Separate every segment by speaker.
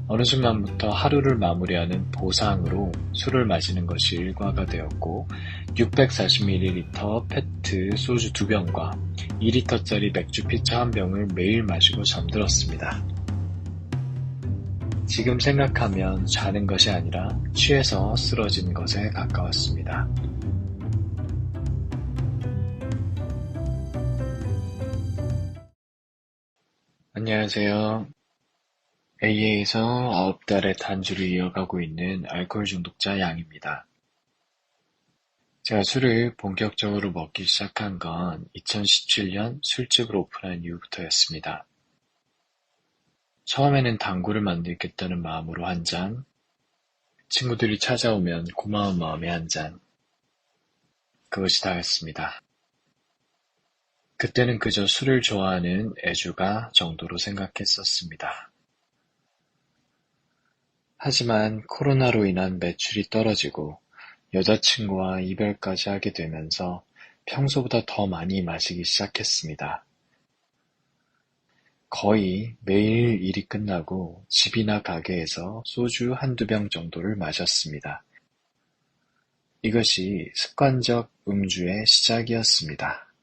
Speaker 1: 어느 순간부터 하루를 마무리하는 보상으로 술을 마시는 것이 일과가 되었고 640ml 페트 소주 2병과 2리터짜리 맥주 피처 1병을 매일 마시고 잠들었습니다. 지금 생각하면 자는 것이 아니라 취해서 쓰러진 것에 가까웠습니다. 안녕하세요. A에서 9달의 단주를 이어가고 있는 알코올 중독자 양입니다. 제가 술을 본격적으로 먹기 시작한 건 2017년 술집을 오픈한 이후부터였습니다. 처음에는 당구를 만들겠다는 마음으로 한 잔, 친구들이 찾아오면 고마운 마음에 한 잔, 그것이 다였습니다. 그때는 그저 술을 좋아하는 애주가 정도로 생각했었습니다. 하지만 코로나로 인한 매출이 떨어지고 여자친구와 이별까지 하게 되면서 평소보다 더 많이 마시기 시작했습니다. 거의 매일 일이 끝나고 집이나 가게에서 소주 한두 병 정도를 마셨습니다. 이것이 습관적 음주의 시작이었습니다.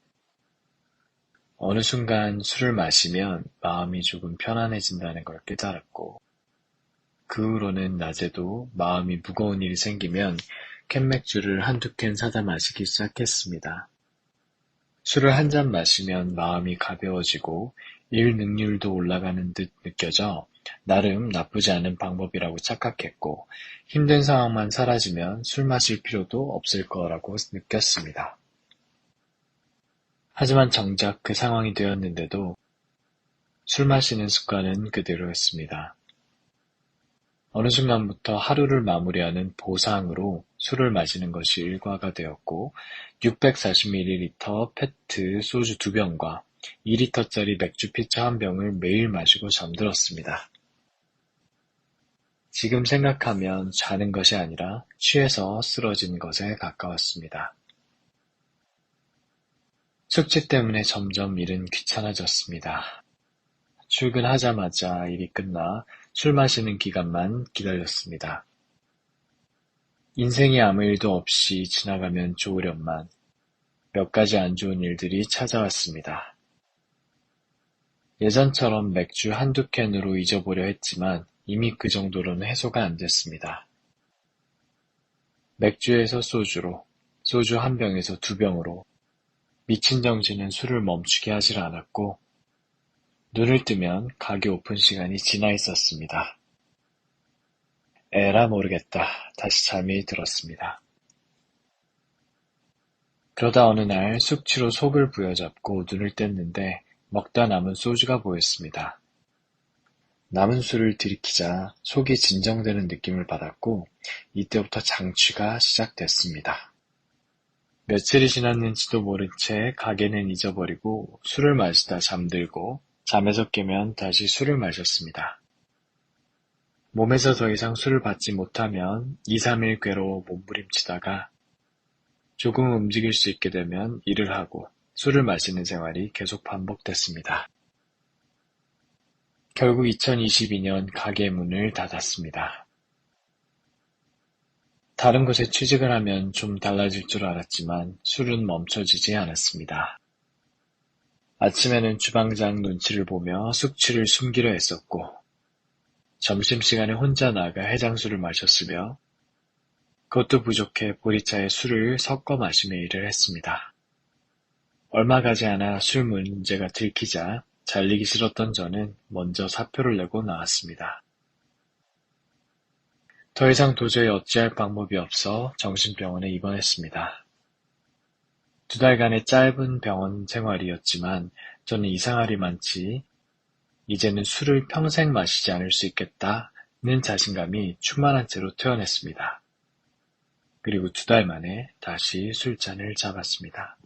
Speaker 1: 어느 순간 술을 마시면 마음이 조금 편안해진다는 걸 깨달았고 그 후로는 낮에도 마음이 무거운 일이 생기면 캔맥주를 한두 캔 사다 마시기 시작했습니다. 술을 한 잔 마시면 마음이 가벼워지고 일 능률도 올라가는 듯 느껴져 나름 나쁘지 않은 방법이라고 착각했고 힘든 상황만 사라지면 술 마실 필요도 없을 거라고 느꼈습니다. 하지만 정작 그 상황이 되었는데도 술 마시는 습관은 그대로였습니다. 어느 순간부터 하루를 마무리하는 보상으로 술을 마시는 것이 일과가 되었고 640ml 페트 소주 2병과 2리터짜리 맥주 피처 1병을 매일 마시고 잠들었습니다. 지금 생각하면 자는 것이 아니라 취해서 쓰러진 것에 가까웠습니다. 숙취 때문에 점점 일은 귀찮아졌습니다. 출근하자마자 일이 끝나 술 마시는 기간만 기다렸습니다. 인생이 아무 일도 없이 지나가면 좋으련만 몇 가지 안 좋은 일들이 찾아왔습니다. 예전처럼 맥주 한두 캔으로 잊어보려 했지만 이미 그 정도로는 해소가 안 됐습니다. 맥주에서 소주로, 소주 한 병에서 2병으로 미친 정신은 술을 멈추게 하질 않았고 눈을 뜨면 가게 오픈 시간이 지나 있었습니다. 에라 모르겠다. 다시 잠이 들었습니다. 그러다 어느 날 숙취로 속을 부여잡고 눈을 뗐는데 먹다 남은 소주가 보였습니다. 남은 술을 들이키자 속이 진정되는 느낌을 받았고 이때부터 장취가 시작됐습니다. 며칠이 지났는지도 모른 채 가게는 잊어버리고 술을 마시다 잠들고 잠에서 깨면 다시 술을 마셨습니다. 몸에서 더 이상 술을 받지 못하면 2, 3일 괴로워 몸부림치다가 조금 움직일 수 있게 되면 일을 하고 술을 마시는 생활이 계속 반복됐습니다. 결국 2022년 가게 문을 닫았습니다. 다른 곳에 취직을 하면 좀 달라질 줄 알았지만 술은 멈춰지지 않았습니다. 아침에는 주방장 눈치를 보며 숙취를 숨기려 했었고 점심시간에 혼자 나가 해장술을 마셨으며 그것도 부족해 보리차에 술을 섞어 마시며 일을 했습니다. 얼마 가지 않아 술 문제가 들키자 잘리기 싫었던 저는 먼저 사표를 내고 나왔습니다. 더 이상 도저히 어찌할 방법이 없어 정신병원에 입원했습니다. 2달간의 짧은 병원 생활이었지만 저는 이상하리 많지 이제는 술을 평생 마시지 않을 수 있겠다는 자신감이 충만한 채로 퇴원했습니다. 그리고 2달 만에 다시 술잔을 잡았습니다.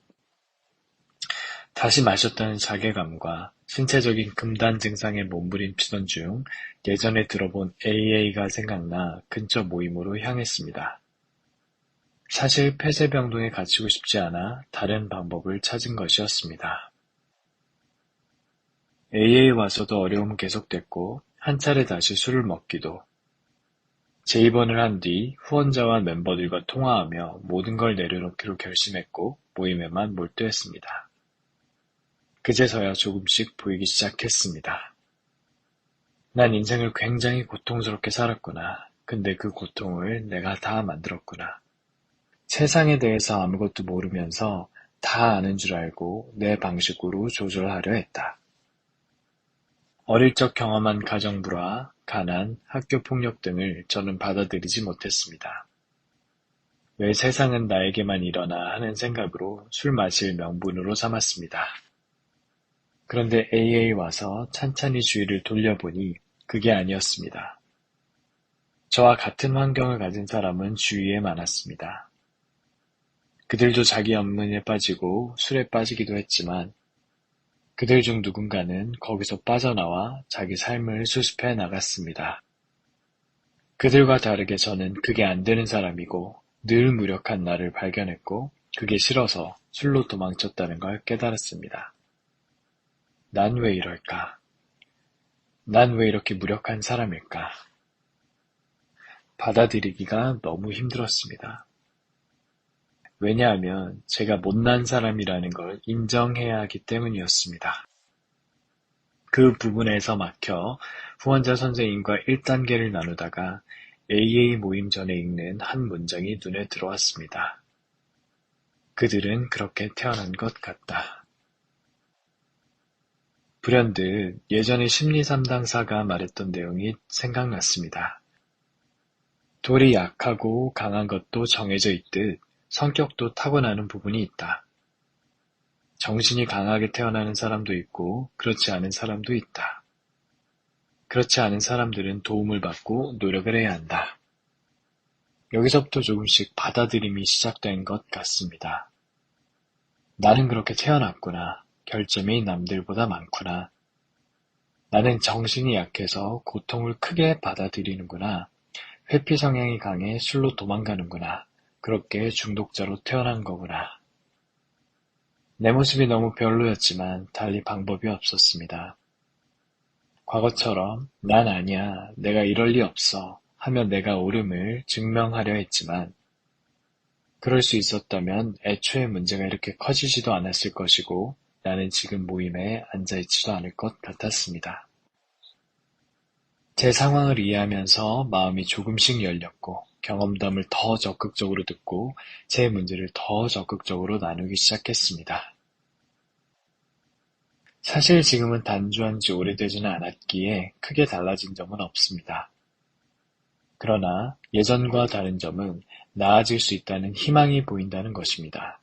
Speaker 1: 다시 마셨다는 자괴감과 신체적인 금단 증상에 몸부림치던 중 예전에 들어본 AA가 생각나 근처 모임으로 향했습니다. 사실 폐쇄병동에 갇히고 싶지 않아 다른 방법을 찾은 것이었습니다. AA에 와서도 어려움은 계속됐고 한 차례 다시 술을 먹기도. 재입원을 한 뒤 후원자와 멤버들과 통화하며 모든 걸 내려놓기로 결심했고 모임에만 몰두했습니다. 그제서야 조금씩 보이기 시작했습니다. 난 인생을 굉장히 고통스럽게 살았구나. 근데 그 고통을 내가 다 만들었구나. 세상에 대해서 아무것도 모르면서 다 아는 줄 알고 내 방식으로 조절하려 했다. 어릴 적 경험한 가정불화, 가난, 학교폭력 등을 저는 받아들이지 못했습니다. 왜 세상은 나에게만 일어나 하는 생각으로 술 마실 명분으로 삼았습니다. 그런데 AA 와서 찬찬히 주위를 돌려보니 그게 아니었습니다. 저와 같은 환경을 가진 사람은 주위에 많았습니다. 그들도 자기 업무에 빠지고 술에 빠지기도 했지만 그들 중 누군가는 거기서 빠져나와 자기 삶을 수습해 나갔습니다. 그들과 다르게 저는 그게 안 되는 사람이고 늘 무력한 나를 발견했고 그게 싫어서 술로 도망쳤다는 걸 깨달았습니다. 난 왜 이럴까? 난 왜 이렇게 무력한 사람일까? 받아들이기가 너무 힘들었습니다. 왜냐하면 제가 못난 사람이라는 걸 인정해야 하기 때문이었습니다. 그 부분에서 막혀 후원자 선생님과 1단계를 나누다가 AA 모임 전에 읽는 한 문장이 눈에 들어왔습니다. 그들은 그렇게 태어난 것 같다. 불현듯 예전에 심리 상담사가 말했던 내용이 생각났습니다. 돌이 약하고 강한 것도 정해져 있듯 성격도 타고나는 부분이 있다. 정신이 강하게 태어나는 사람도 있고 그렇지 않은 사람도 있다. 그렇지 않은 사람들은 도움을 받고 노력을 해야 한다. 여기서부터 조금씩 받아들임이 시작된 것 같습니다. 나는 그렇게 태어났구나. 결점이 남들보다 많구나. 나는 정신이 약해서 고통을 크게 받아들이는구나. 회피 성향이 강해 술로 도망가는구나. 그렇게 중독자로 태어난 거구나. 내 모습이 너무 별로였지만 달리 방법이 없었습니다. 과거처럼 난 아니야, 내가 이럴 리 없어 하며 내가 옳음을 증명하려 했지만 그럴 수 있었다면 애초에 문제가 이렇게 커지지도 않았을 것이고 나는 지금 모임에 앉아있지도 않을 것 같았습니다. 제 상황을 이해하면서 마음이 조금씩 열렸고 경험담을 더 적극적으로 듣고 제 문제를 더 적극적으로 나누기 시작했습니다. 사실 지금은 단주한 지 오래되지는 않았기에 크게 달라진 점은 없습니다. 그러나 예전과 다른 점은 나아질 수 있다는 희망이 보인다는 것입니다.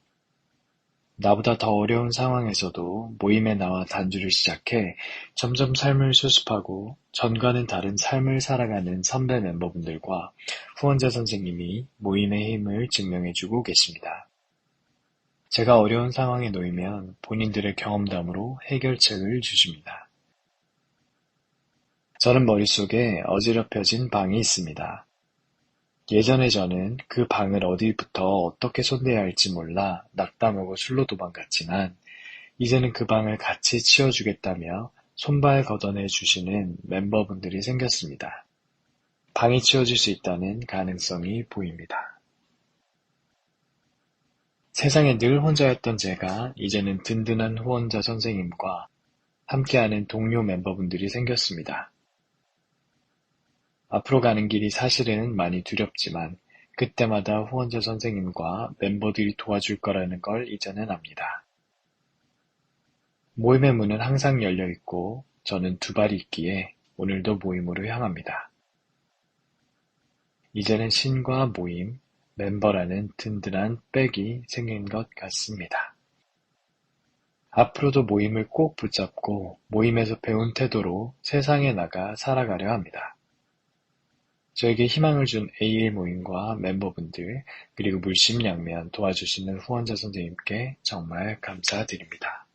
Speaker 1: 나보다 더 어려운 상황에서도 모임에 나와 단주를 시작해 점점 삶을 수습하고 전과는 다른 삶을 살아가는 선배 멤버분들과 후원자 선생님이 모임의 힘을 증명해주고 계십니다. 제가 어려운 상황에 놓이면 본인들의 경험담으로 해결책을 주십니다. 저는 머릿속에 어지럽혀진 방이 있습니다. 예전에 저는 그 방을 어디부터 어떻게 손대야 할지 몰라 낙담하고 술로 도망갔지만 이제는 그 방을 같이 치워주겠다며 손발 걷어내 주시는 멤버분들이 생겼습니다. 방이 치워질 수 있다는 가능성이 보입니다. 세상에 늘 혼자였던 제가 이제는 든든한 후원자 선생님과 함께하는 동료 멤버분들이 생겼습니다. 앞으로 가는 길이 사실은 많이 두렵지만 그때마다 후원자 선생님과 멤버들이 도와줄 거라는 걸 이제는 압니다. 모임의 문은 항상 열려 있고 저는 두 발이 있기에 오늘도 모임으로 향합니다. 이제는 신과 모임, 멤버라는 든든한 백이 생긴 것 같습니다. 앞으로도 모임을 꼭 붙잡고 모임에서 배운 태도로 세상에 나가 살아가려 합니다. 저에게 희망을 준 AA 모임과 멤버분들, 그리고 물심양면 도와주시는 후원자 선생님께 정말 감사드립니다.